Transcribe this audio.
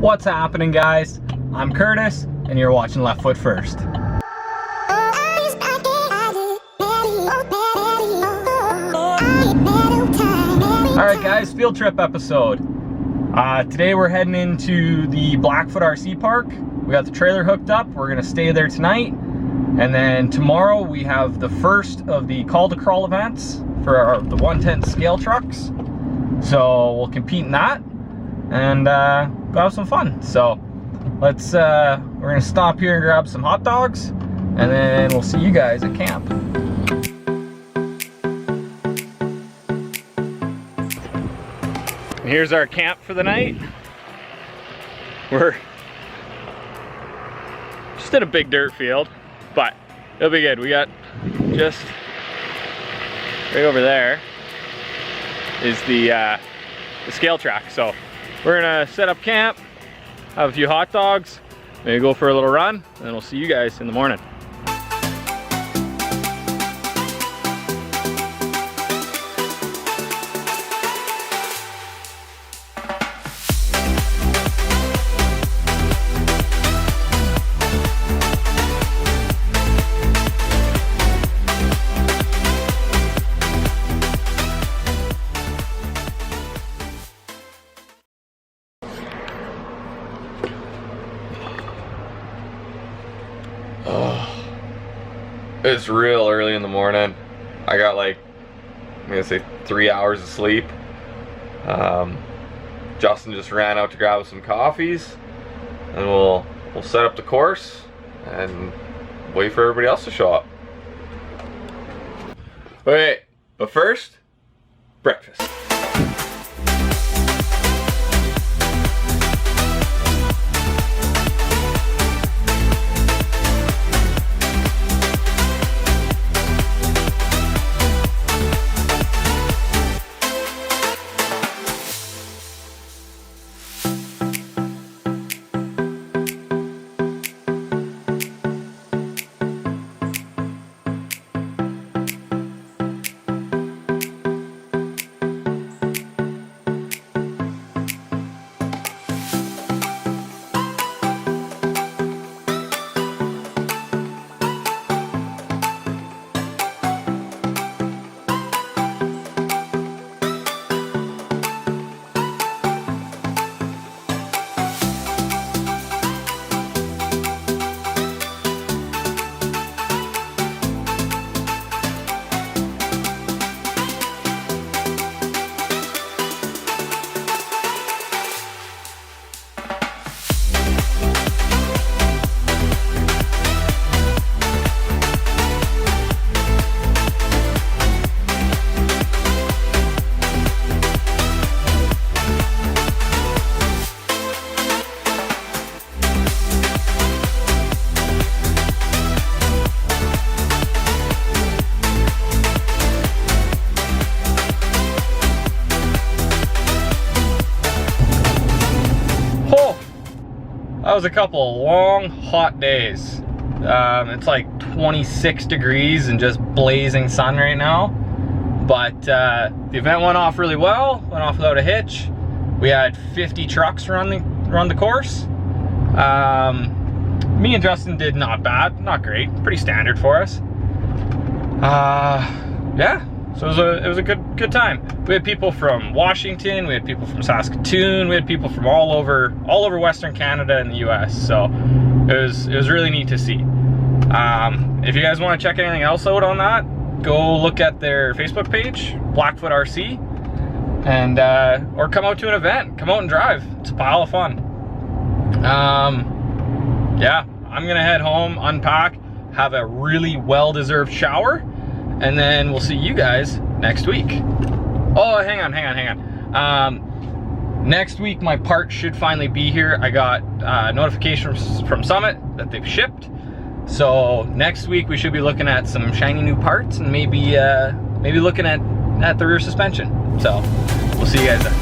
What's happening, guys? I'm Curtis, and you're watching Left Foot First. Alright guys, field trip episode. Today we're heading into the Blackfoot RC park. We got the trailer hooked up. We're gonna stay there tonight. And then tomorrow we have the first of the call to crawl events for the 1/10 scale trucks. So we'll compete in that and go have some fun. So let's, we're gonna stop here and grab some hot dogs, and then we'll see you guys at camp. And here's our camp for the night. We're just in a big dirt field, but it'll be good. We got just right over there is the scale track. So we're gonna set up camp, have a few hot dogs, maybe go for a little run, and then we'll see you guys in the morning. It's real early in the morning. I got like, I'm gonna say 3 hours of sleep. Justin just ran out to grab some coffees, and we'll set up the course and wait for everybody else to show up. Wait, but first, breakfast. That was a couple long, hot days. It's like 26 degrees and just blazing sun right now. But the event went off really well, went off without a hitch. We had 50 trucks run the course. Me and Justin did not bad, not great, pretty standard for us. Yeah, so it was a good time. We had people from Washington, we had people from Saskatoon, we had people from all over Western Canada and the US. So it was really neat to see. If you guys want to check anything else out on that, go look at their Facebook page, Blackfoot RC, and or come out to an event, come out and drive. It's a pile of fun. Yeah, I'm gonna head home, unpack, have a really well-deserved shower, and then we'll see you guys next week. Oh, hang on. Next week my parts should finally be here. I got notifications from Summit that they've shipped. So next week we should be looking at some shiny new parts, and maybe looking at the rear suspension. So we'll see you guys then.